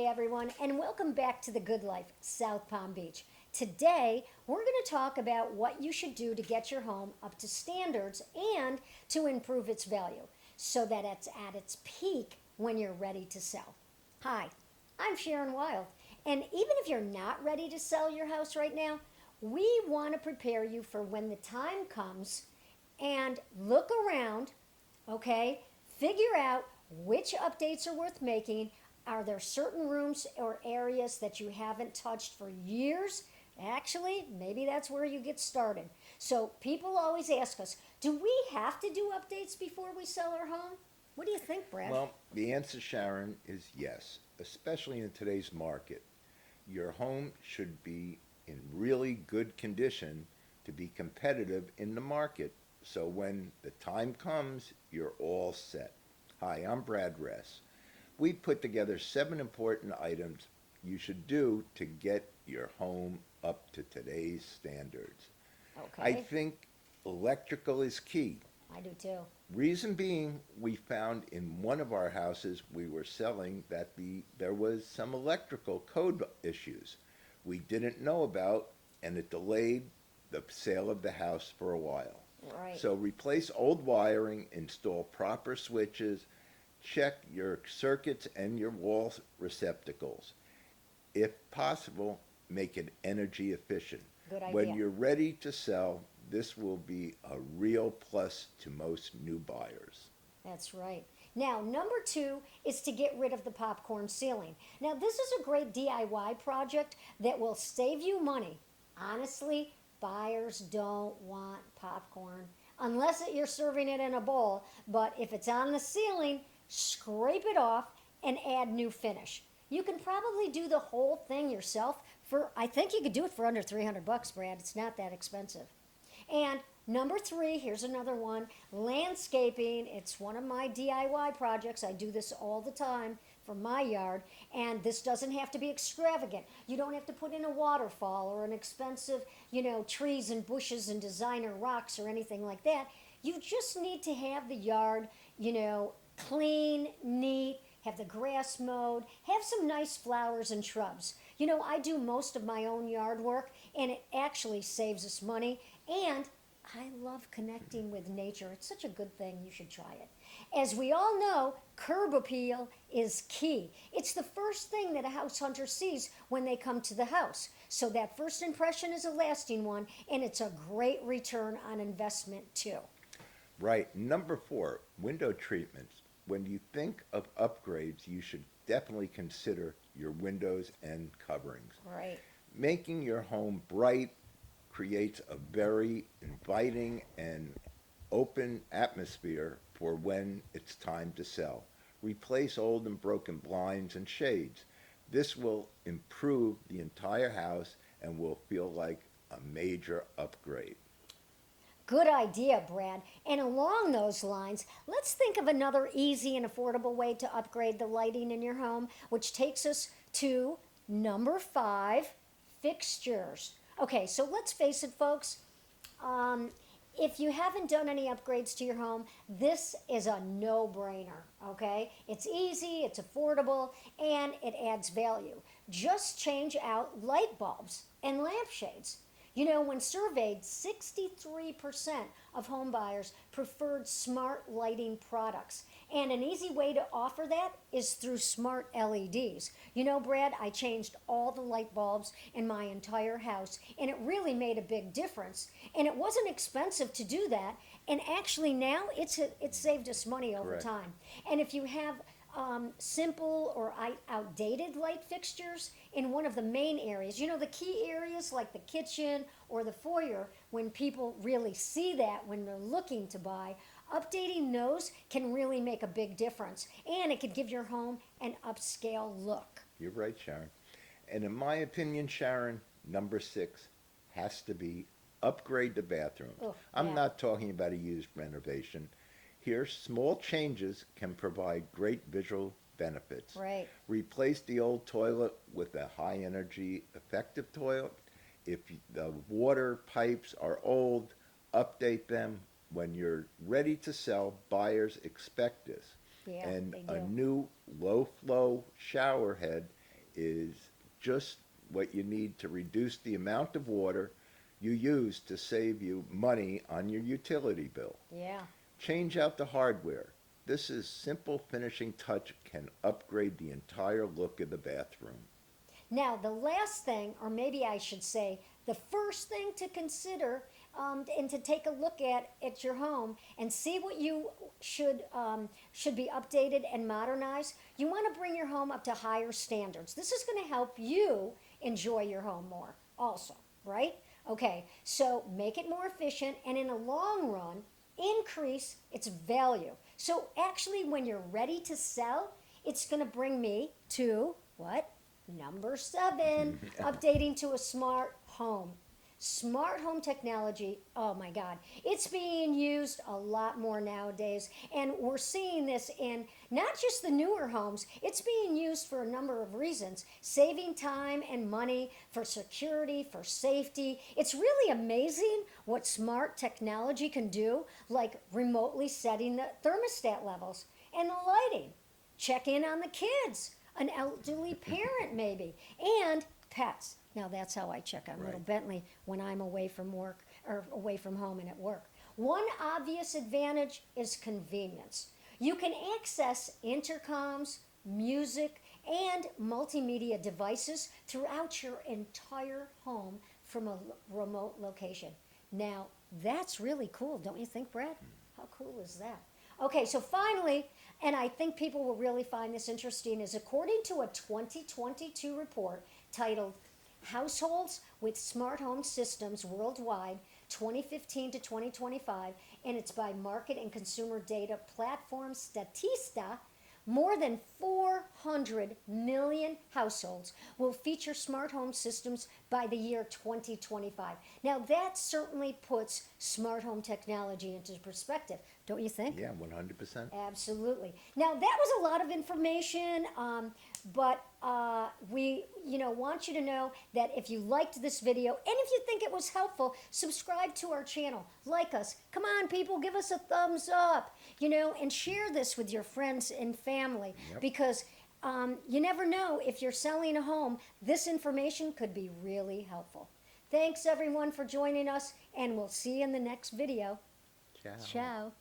everyone, and welcome back to The Good Life, South Palm Beach. Today, we're going to talk about what you should do to get your home up to standards and to improve its value so that it's at its peak when you're ready to sell. Hi, I'm Sharon Wild, and even if you're not ready to sell your house right now, we want to prepare you for when the time comes and look around, okay? Figure out which updates are worth making. Are there certain rooms or areas that you haven't touched for years? Actually, maybe that's where you get started. So people always ask us, do we have to do updates before we sell our home? What do you think, Brad? Well, the answer, Sharon, is yes, especially in today's market. Your home should be in really good condition to be competitive in the market. So when the time comes, you're all set. Hi, I'm Brad Ress. We put together 7 important items you should do to get your home up to today's standards. I Okay, think electrical is key. I do too. Reason being, we found in one of our houses we were selling that there was some electrical code issues we didn't know about, and it delayed the sale of the house for a while. Right. So replace old wiring, install proper switches, check your circuits and your wall receptacles. If possible, make it energy efficient. Good idea. When you're ready to sell, this will be a real plus to most new buyers. That's right. Now, number 2 is to get rid of the popcorn ceiling. Now, this is a great DIY project that will save you money. Honestly, buyers don't want popcorn unless you're serving it in a bowl. But if it's on the ceiling, scrape it off and add new finish. You can probably do the whole thing yourself for, I think you could do it for under $300, Brad. It's not that expensive. And number 3, here's another one, landscaping. It's one of my DIY projects. I do this all the time for my yard, and this doesn't have to be extravagant. You don't have to put in a waterfall or an expensive, trees and bushes and designer rocks or anything like that. You just need to have the yard, clean, neat, have the grass mowed, have some nice flowers and shrubs. I do most of my own yard work, and it actually saves us money, and I love connecting with nature. It's such a good thing. You should try it. As we all know, curb appeal is key. It's the first thing that a house hunter sees when they come to the house. So that first impression is a lasting one, and it's a great return on investment too. Right. Number 4, window treatments. When you think of upgrades, you should definitely consider your windows and coverings. Right. Making your home bright creates a very inviting and open atmosphere for when it's time to sell. Replace old and broken blinds and shades. This will improve the entire house and will feel like a major upgrade. Good idea, Brad. And along those lines, let's think of another easy and affordable way to upgrade the lighting in your home, which takes us to number 5, fixtures. Okay, so let's face it, folks. If you haven't done any upgrades to your home, this is a no-brainer, okay? It's easy, it's affordable, and it adds value. Just change out light bulbs and lampshades. When surveyed, 63% of home buyers preferred smart lighting products. And an easy way to offer that is through smart LEDs. Brad, I changed all the light bulbs in my entire house, and it really made a big difference. And it wasn't expensive to do that. And actually now it's saved us money over Correct. time. And if you have simple or outdated light fixtures in one of the main areas. The key areas like the kitchen or the foyer, when people really see that when they're looking to buy, updating those can really make a big difference. And it could give your home an upscale look. You're right, Sharon. And in my opinion, Sharon, number 6 has to be upgrade the bathrooms. Oh, I'm yeah. not talking about a used renovation. Here, small changes can provide great visual benefits. Right. Replace the old toilet with a high energy effective toilet. If the water pipes are old, update them. When you're ready to sell, buyers expect this. Yeah, And they a do. new low flow shower head is just what you need to reduce the amount of water you use to save you money on your utility bill. Yeah. Change out the hardware. This is simple finishing touch can upgrade the entire look of the bathroom. Now, the last thing, or maybe I should say, the first thing to consider and to take a look at your home and see what you should be updated and modernized. You want to bring your home up to higher standards. This is going to help you enjoy your home more, also, right? Okay, so make it more efficient, and in the long run, increase its value. So actually, when you're ready to sell, it's going to bring me to what? Number 7, updating to a smart home. Smart home technology, oh my God, it's being used a lot more nowadays. And we're seeing this in not just the newer homes, it's being used for a number of reasons. Saving time and money, for security, for safety. It's really amazing what smart technology can do, like remotely setting the thermostat levels and the lighting. Check in on the kids, an elderly parent maybe, and pets. Now that's how I check on little Right. Bentley when I'm away from work or away from home and at work. One obvious advantage is convenience. You can access intercoms, music, and multimedia devices throughout your entire home from a remote location. Now, that's really cool, don't you think, Brad? How cool is that? Okay, so finally, and I think people will really find this interesting, is according to a 2022 report titled Households with Smart Home Systems Worldwide 2015 to 2025, and it's by market and consumer data platform Statista. More than 400 million households will feature smart home systems by the year 2025. Now, that certainly puts smart home technology into perspective, don't you think? Yeah, 100%. Absolutely. Now that was a lot of information, but we, want you to know that if you liked this video and if you think it was helpful, subscribe to our channel, like us. Come on, people, give us a thumbs up, and share this with your friends and family Yep. because you never know if you're selling a home. This information could be really helpful. Thanks everyone for joining us, and we'll see you in the next video. Ciao. Ciao.